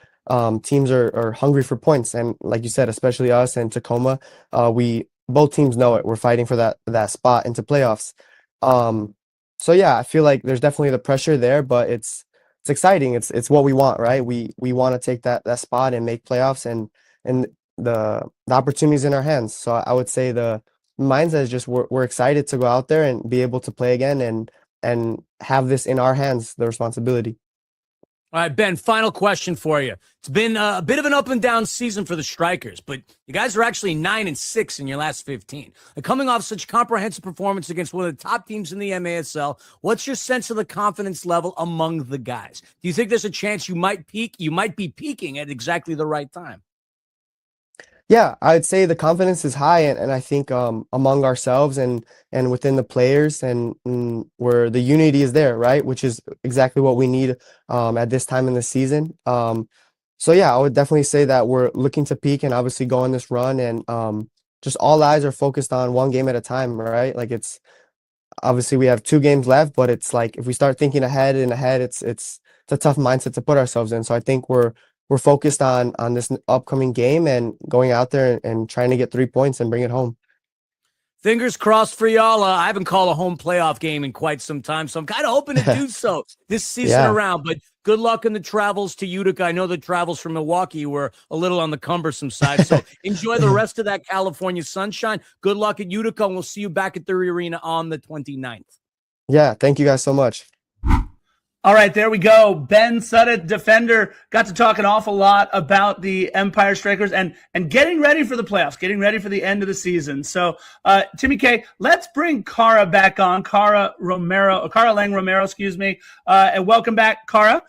teams are hungry for points, and like you said, especially us and Tacoma, both teams know it. We're fighting for that spot into playoffs. So yeah, I feel like there's definitely the pressure there, but it's it's exciting. It's what we want, right? We want to take that spot and make playoffs, and the opportunity's in our hands. So I would say the mindset is just we're excited to go out there and be able to play again and have this in our hands, the responsibility. All right, Ben, final question for you. It's been a bit of an up and down season for the Strikers, but you guys are actually 9-6 in your last 15. Coming off such comprehensive performance against one of the top teams in the MASL, what's your sense of the confidence level among the guys? Do you think there's a chance you might peak? You might be peaking at exactly the right time. Yeah, I'd say the confidence is high, and I think among ourselves and within the players, and where the unity is there, right? Which is exactly what we need at this time in the season. So yeah, I would definitely say that we're looking to peak and obviously go on this run, and just all eyes are focused on one game at a time, right? Like it's obviously we have 2 games left, but it's like if we start thinking ahead, it's a tough mindset to put ourselves in. So I think we're focused on this upcoming game and going out there and trying to get 3 points and bring it home. Fingers crossed for y'all. I haven't called a home playoff game in quite some time, so I'm kind of hoping to do so this season around. But good luck in the travels to Utica. I know the travels from Milwaukee were a little on the cumbersome side, so enjoy the rest of that California sunshine. Good luck at Utica, and we'll see you back at the arena on the 29th. Yeah, thank you guys so much. All right, there we go. Ben Suddeth, defender, got to talk an awful lot about the Empire Strykers and getting ready for the playoffs, getting ready for the end of the season. So, Timmy K, let's bring Cara back on. Cara Lang Romero, excuse me. And welcome back, Cara.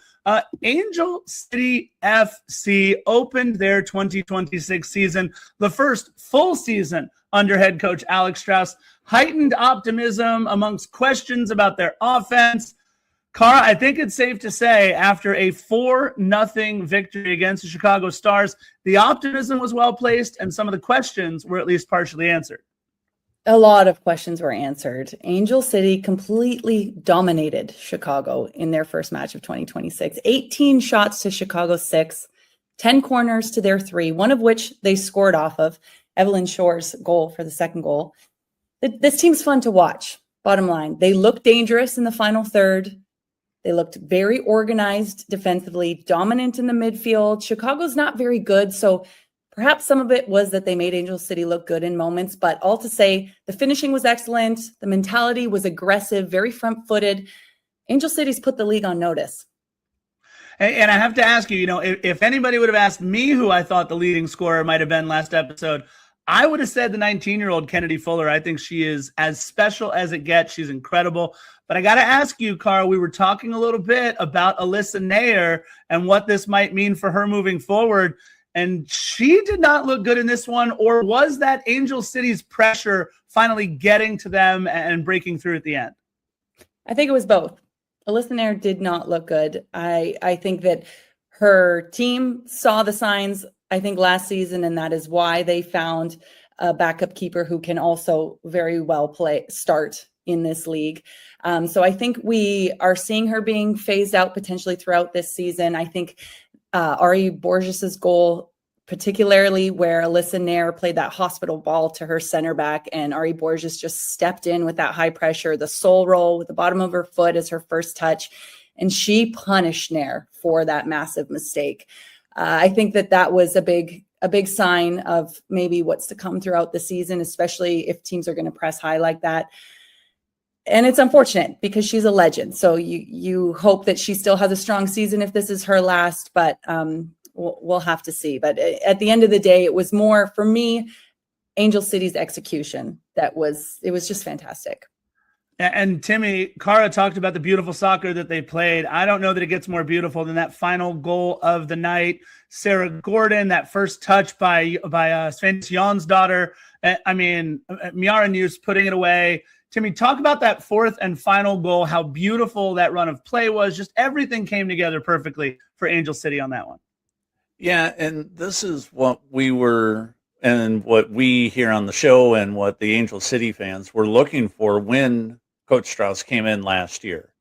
Angel City FC opened their 2026 season, the first full season under head coach Alex Strauss. Heightened optimism amongst questions about their offense. Cara, I think it's safe to say after a 4-0 victory against the Chicago Stars, the optimism was well placed and some of the questions were at least partially answered. A lot of questions were answered. Angel City completely dominated Chicago in their first match of 2026. 18 shots to Chicago's 6, 10 corners to their 3, one of which they scored off of Evelyn Shore's goal for the second goal. This team's fun to watch, bottom line. They looked dangerous in the final third. They looked very organized defensively, dominant in the midfield. Chicago's not very good, so perhaps some of it was that they made Angel City look good in moments, but all to say, the finishing was excellent. The mentality was aggressive, very front-footed. Angel City's put the league on notice. And I have to ask you, if anybody would have asked me who I thought the leading scorer might have been last episode, I would have said the 19-year-old Kennedy Fuller. I think she is as special as it gets. She's incredible. But I got to ask you, Carl, we were talking a little bit about Alyssa Nair and what this might mean for her moving forward. And she did not look good in this one. Or was that Angel City's pressure finally getting to them and breaking through at the end? I think it was both. Alyssa Nair did not look good. I think that her team saw the signs, I think, last season, and that is why they found a backup keeper who can also very well start in this league. So I think we are seeing her being phased out potentially throughout this season. I think Ari Borges's goal, particularly where Alyssa Nair played that hospital ball to her center back, and Ari Borges just stepped in with that high pressure, the soul roll with the bottom of her foot as her first touch, and she punished Nair for that massive mistake. I think that was a big sign of maybe what's to come throughout the season, especially if teams are going to press high like that. And it's unfortunate because she's a legend. So you hope that she still has a strong season if this is her last, but we'll have to see. But at the end of the day, it was more, for me, Angel City's execution. It was just fantastic. And Timmy, Cara talked about the beautiful soccer that they played. I don't know that it gets more beautiful than that final goal of the night. Sarah Gordon, that first touch by Sven Jan's daughter. I mean, Miara News putting it away. Timmy, talk about that fourth and final goal, how beautiful that run of play was. Just everything came together perfectly for Angel City on that one. Yeah, and this is what we were, and what we here on the show and what the Angel City fans were looking for when Coach Strauss came in last year.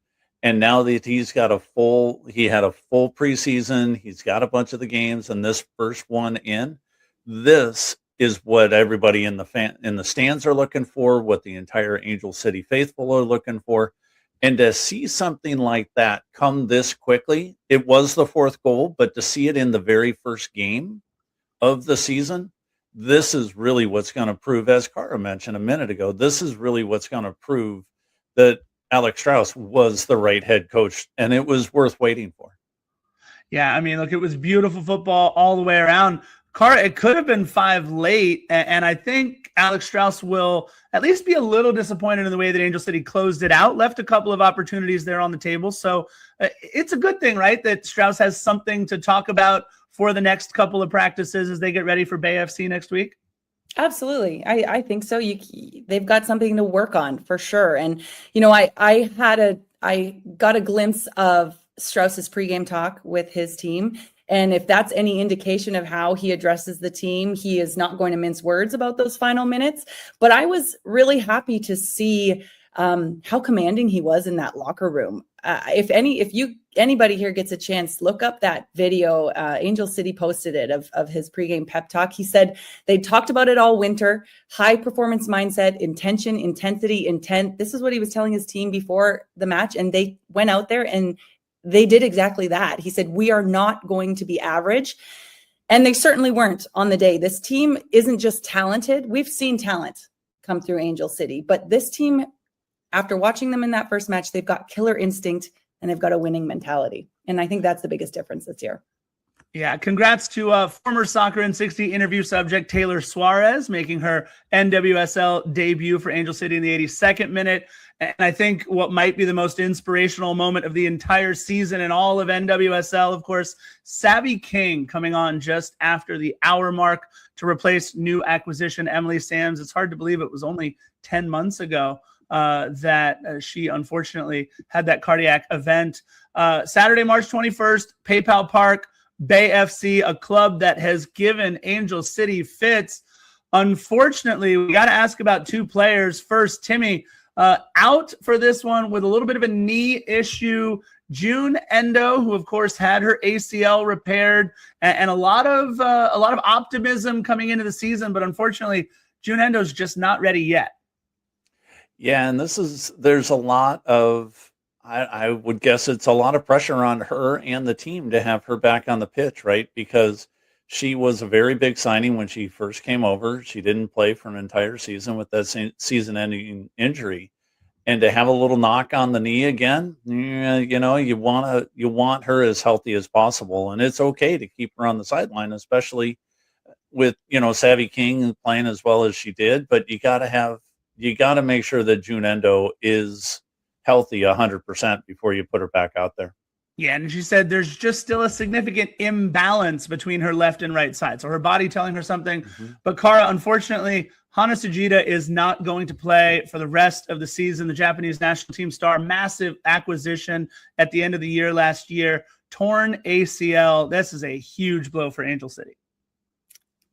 And now that he had a full preseason, he's got a bunch of the games, and this first one in, this is what everybody in the stands are looking for, what the entire Angel City faithful are looking for. And to see something like that come this quickly, it was the fourth goal, but to see it in the very first game of the season, this is really what's going to prove, as Cara mentioned a minute ago, this is really what's going to prove that Alex Strauss was the right head coach, and it was worth waiting for. Yeah, I mean, look, it was beautiful football all the way around. Cara, it could have been 5 late, and I think Alex Strauss will at least be a little disappointed in the way that Angel City closed it out, left a couple of opportunities there on the table. So it's a good thing, right, that Strauss has something to talk about for the next couple of practices as they get ready for Bay FC next week? Absolutely. I think so. They've got something to work on for sure. And, I got a glimpse of Strauss's pregame talk with his team. And if that's any indication of how he addresses the team, he is not going to mince words about those final minutes. But I was really happy to see how commanding he was in that locker room. If anybody here gets a chance, look up that video. Angel City posted it of his pregame pep talk. He said they talked about it all winter, high performance mindset, intention, intensity, intent. This is what he was telling his team before the match. And they went out there and they did exactly that. He said, we are not going to be average. And they certainly weren't on the day. This team isn't just talented. We've seen talent come through Angel City, but this team, after watching them in that first match, they've got killer instinct and they've got a winning mentality. And I think that's the biggest difference this year. Yeah, congrats to former Si60 interview subject Taylor Suarez, making her NWSL debut for Angel City in the 82nd minute. And I think what might be the most inspirational moment of the entire season in all of NWSL, of course, Savvy King coming on just after the hour mark to replace new acquisition Emily Sams. It's hard to believe it was only 10 months ago that she unfortunately had that cardiac event. Saturday, March 21st, PayPal Park, Bay FC, a club that has given Angel City fits. Unfortunately, we got to ask about 2 players. First, Timmy, out for this one with a little bit of a knee issue. June Endo, who of course had her ACL repaired, and a lot of optimism coming into the season, but unfortunately, June Endo's just not ready yet. Yeah, and there's a lot of, I would guess it's a lot of pressure on her and the team to have her back on the pitch, right? Because she was a very big signing when she first came over. She didn't play for an entire season with that season-ending injury. And to have a little knock on the knee again, you want her as healthy as possible. And it's okay to keep her on the sideline, especially with, Savvy King playing as well as she did. But you got to make sure that June Endo is healthy 100% before you put her back out there. Yeah, and she said there's just still a significant imbalance between her left and right side. So her body telling her something. Mm-hmm. But Cara, unfortunately, Hana Sujita is not going to play for the rest of the season. The Japanese national team star, massive acquisition at the end of the year last year, torn ACL. This is a huge blow for Angel City.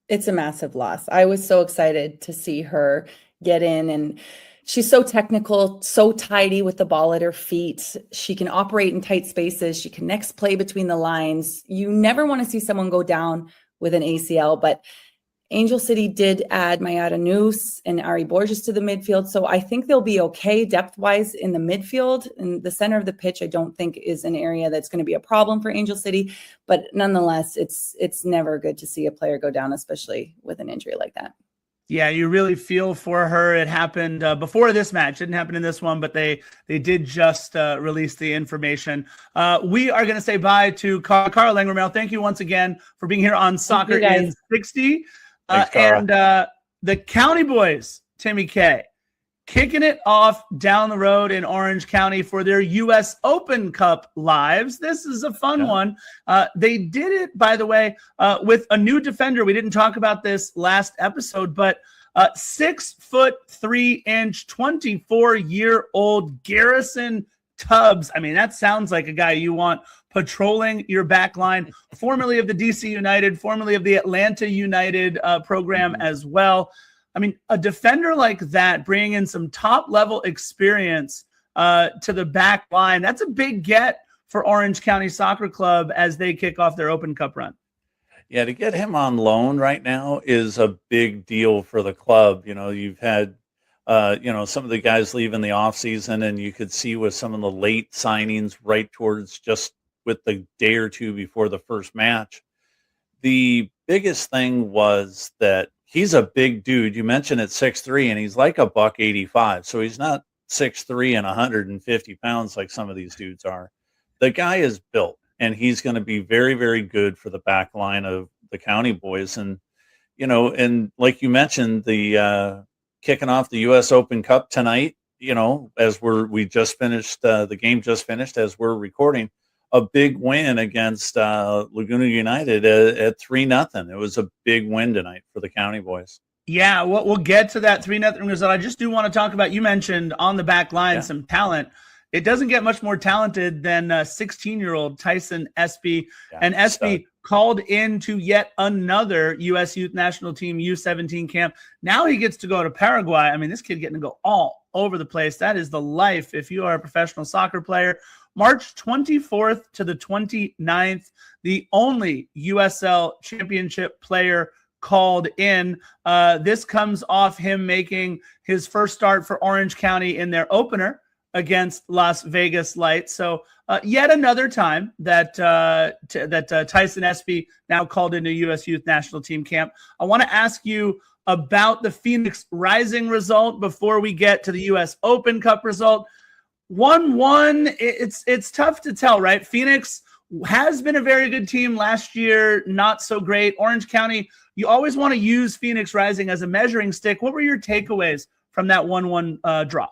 It's a massive loss. I was so excited to see her get in, and she's so technical, so tidy with the ball at her feet. She can operate in tight spaces. She can next play between the lines. You never want to see someone go down with an ACL, but Angel City did add Mayada Noose and Ari Borges to the midfield. So I think they'll be okay depth-wise in the midfield. And the center of the pitch, I don't think is an area that's going to be a problem for Angel City. But nonetheless, it's never good to see a player go down, especially with an injury like that. Yeah, you really feel for her. It happened before this match. Didn't happen in this one, but they did just release the information. We are going to say bye to Cara Langermel. Thank you once again for being here on Soccer in 60. Thanks, and the County Boys, Timmy K, kicking it off down the road in Orange County for their U.S. Open Cup lives. This is a fun one. They did it, by the way, with a new defender. We didn't talk about this last episode, but 6'3", 24-year-old Garrison Tubbs. I mean, that sounds like a guy you want patrolling your back line, formerly of the DC United, formerly of the Atlanta United program as well. I mean, a defender like that, bringing in some top-level experience to the back line, that's a big get for Orange County Soccer Club as they kick off their Open Cup run. Yeah, to get him on loan right now is a big deal for the club. You've had some of the guys leaving the offseason, and you could see with some of the late signings right towards just with the day or two before the first match. The biggest thing was that he's a big dude. You mentioned at 6'3", and he's like a $185. So he's not 6'3" and 150 pounds like some of these dudes are. The guy is built, and he's going to be very, very good for the back line of the County Boys. And, and like you mentioned, the kicking off the U.S. Open Cup tonight, as we just finished, the game just finished as we're recording, a big win against Laguna United at 3-0. It was a big win tonight for the County Boys. Yeah, we'll get to that 3-0 result. I just do want to talk about, you mentioned on the back line some talent. It doesn't get much more talented than 16-year-old Tyson Espy. Yeah, and Espy called into yet another U.S. Youth National Team U17 camp. Now he gets to go to Paraguay. I mean, this kid getting to go all over the place. That is the life if you are a professional soccer player. March 24th to the 29th, the only USL championship player called in. This comes off him making his first start for Orange County in their opener against Las Vegas Lights. So yet another time that Tyson Espy now called into U.S. Youth National Team camp. I want to ask you about the Phoenix Rising result before we get to the U.S. Open Cup result. 1-1, it's tough to tell, right? Phoenix has been a very good team last year, not so great. Orange County, you always want to use Phoenix Rising as a measuring stick. What were your takeaways from that 1-1 draw?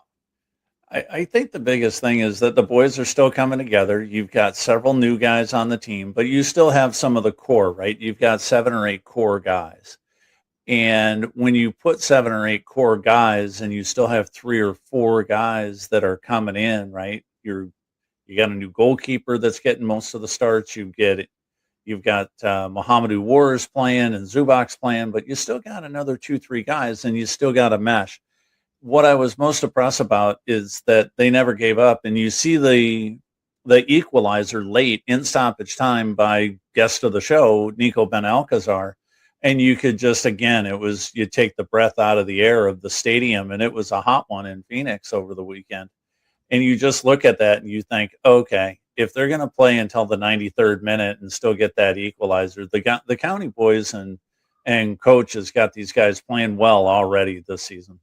I think the biggest thing is that the boys are still coming together. You've got several new guys on the team, but you still have some of the core, right? You've got 7 or 8 core guys. And when you put 7 or 8 core guys and you still have 3 or 4 guys that are coming in, right? You got a new goalkeeper that's getting most of the starts. You've got Mohamedou Wars playing and Zubak's playing, but you still got another 2-3 guys, and you still got a mesh. What I was most impressed about is that they never gave up, and you see the equalizer late in stoppage time by guest of the show, Nico Benalcazar. And you could just, again, you take the breath out of the air of the stadium, and it was a hot one in Phoenix over the weekend. And you just look at that and you think, okay, if they're going to play until the 93rd minute and still get that equalizer, the County Boys and coach has got these guys playing well already this season.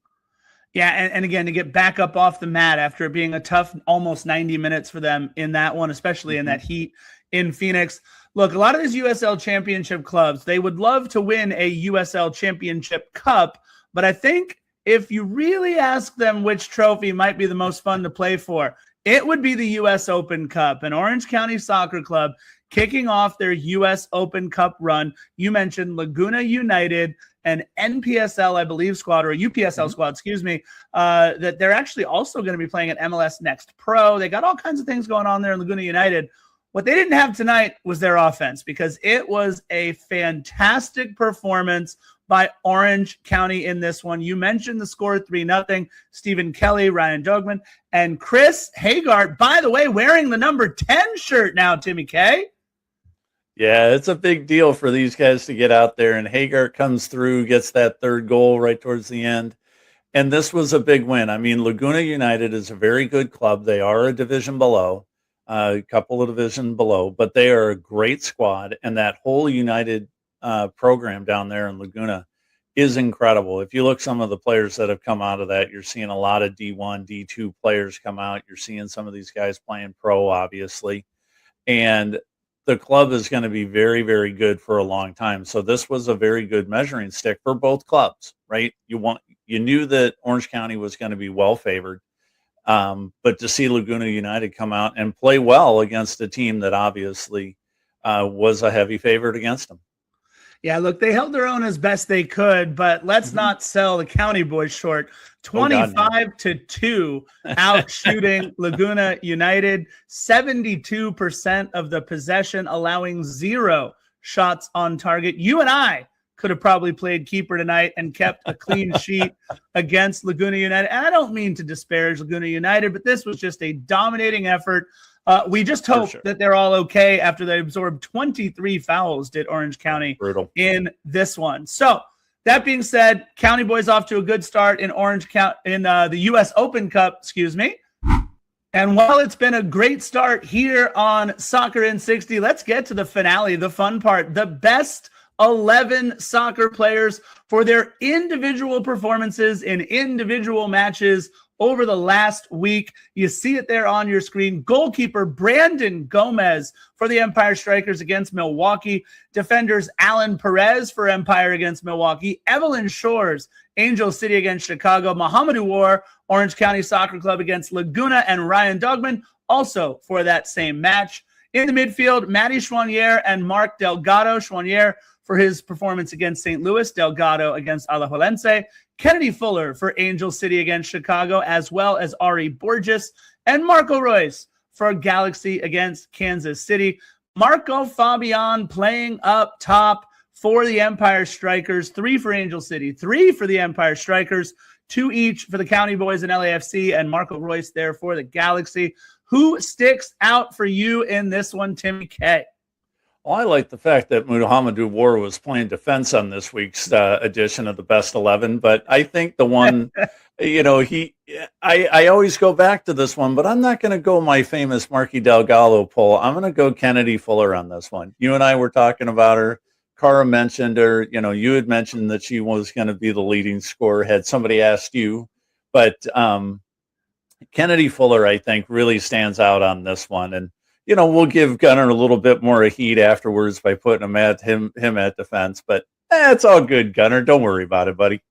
Yeah, and again, to get back up off the mat after it being a tough almost 90 minutes for them in that one, especially in that heat in Phoenix. Look, a lot of these USL championship clubs, they would love to win a USL championship cup, but I think if you really ask them which trophy might be the most fun to play for, it would be the U.S. Open Cup. And Orange County Soccer Club kicking off their U.S. Open Cup run. You mentioned Laguna United and NPSL, I believe, squad, or a UPSL squad, excuse me, that they're actually also going to be playing at MLS Next Pro. They got all kinds of things going on there in Laguna United. What they didn't have tonight was their offense, because it was a fantastic performance by Orange County in this one. You mentioned the score 3-0. Stephen Kelly, Ryan Dogman, and Chris Hagart, by the way, wearing the number 10 shirt now, Timmy K. Yeah, it's a big deal for these guys to get out there, and Hagart comes through, gets that third goal right towards the end. And this was a big win. I mean, Laguna United is a very good club. They are a division below. A couple of division below, but they are a great squad, and that whole United program down there in Laguna is incredible. If you look some of the players that have come out of that, you're seeing a lot of D1, D2 players come out. You're seeing some of these guys playing pro, obviously, and the club is going to be very, very good for a long time. So this was a very good measuring stick for both clubs, right? You knew that Orange County was going to be well favored. But to see Laguna United come out and play well against a team that obviously was a heavy favorite against them. Yeah, look, they held their own as best they could, but let's not sell the County Boys short. 25-2 out shooting Laguna United, 72% of the possession, allowing 0 shots on target. You and I could have probably played keeper tonight and kept a clean sheet against Laguna United. And I don't mean to disparage Laguna United, but this was just a dominating effort. We just hope that they're all okay after they absorbed 23 fouls, did Orange County in this one. So That being said, County Boys off to a good start in the U.S. Open Cup, And while it's been a great start here on Soccer in 60, let's get to the finale, the fun part, the best 11 soccer players for their individual performances in individual matches over the last week. You see it there on your screen. Goalkeeper Brandon Gomez for the Empire Strykers against Milwaukee. Defenders Alan Perez for Empire against Milwaukee. Evelyn Shores, Angel City against Chicago. Mohamedou War, Orange County Soccer Club against Laguna. And Ryan Dogman also for that same match. In the midfield, Matty Chouanier and Mark Delgado. Chouanier for his performance against St. Louis. Delgado against Alajuelense. Kennedy Fuller for Angel City against Chicago, as well as Ari Borges, and Marco Royce for Galaxy against Kansas City. Marco Fabian playing up top for the Empire Strykers, 3 for Angel City, 3 for the Empire Strykers, 2 each for the County Boys and LAFC, and Marco Royce there for the Galaxy. Who sticks out for you in this one, Timmy K? Well, I like the fact that Mohamedou War was playing defense on this week's edition of the Best 11, but I think the one, I always go back to this one, but I'm not going to go my famous Marky Delgado poll. I'm going to go Kennedy Fuller on this one. You and I were talking about her. Cara mentioned her. You had mentioned that she was going to be the leading scorer had somebody asked you, but Kennedy Fuller, I think, really stands out on this one. And we'll give Gunnar a little bit more heat afterwards by putting him at defense, but it's all good, Gunnar. Don't worry about it, buddy.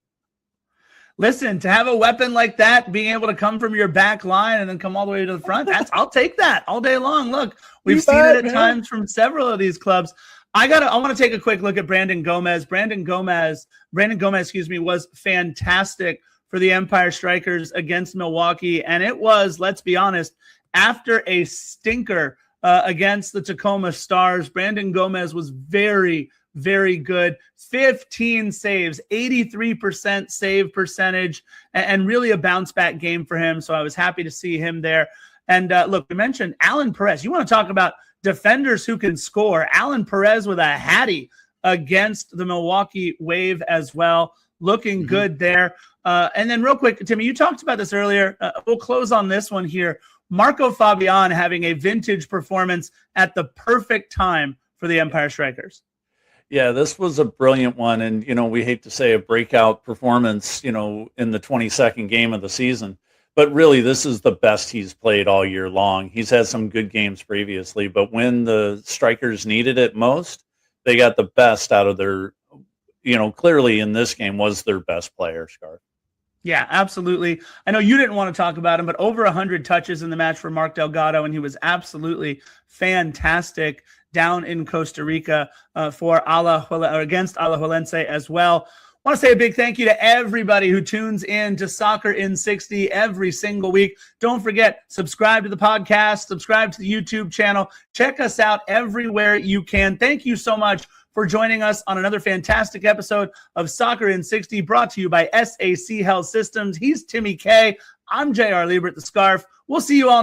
Listen, to have a weapon like that, being able to come from your back line and then come all the way to the front, I'll take that all day long. Look, we've seen it at times from several of these clubs. I want to take a quick look at Brandon Gomez. Brandon Gomez, was fantastic for the Empire Strykers against Milwaukee, and it was, let's be honest, after a stinker against the Tacoma Stars, Brandon Gomez was very, very good. 15 saves, 83% save percentage, and really a bounce back game for him. So I was happy to see him there. And look, we mentioned Alan Perez. You want to talk about defenders who can score. Alan Perez with a hattie against the Milwaukee Wave as well. Looking good there. And then real quick, Timmy, you talked about this earlier. We'll close on this one here. Marco Fabian having a vintage performance at the perfect time for the Empire Strykers. Yeah, this was a brilliant one. And, we hate to say a breakout performance, in the 22nd game of the season. But really, this is the best he's played all year long. He's had some good games previously, but when the Strikers needed it most, they got the best out of their, clearly in this game was their best player, Scarf. Yeah, absolutely. I know you didn't want to talk about him, but over 100 touches in the match for Mark Delgado, and he was absolutely fantastic down in Costa Rica against Alajuelense as well. I want to say a big thank you to everybody who tunes in to Soccer in 60 every single week. Don't forget, subscribe to the podcast, subscribe to the YouTube channel. Check us out everywhere you can. Thank you so much for joining us on another fantastic episode of Soccer in 60, brought to you by SAC Health Systems. He's Timmy K. I'm JR Liebert, the Scarf. We'll see you all next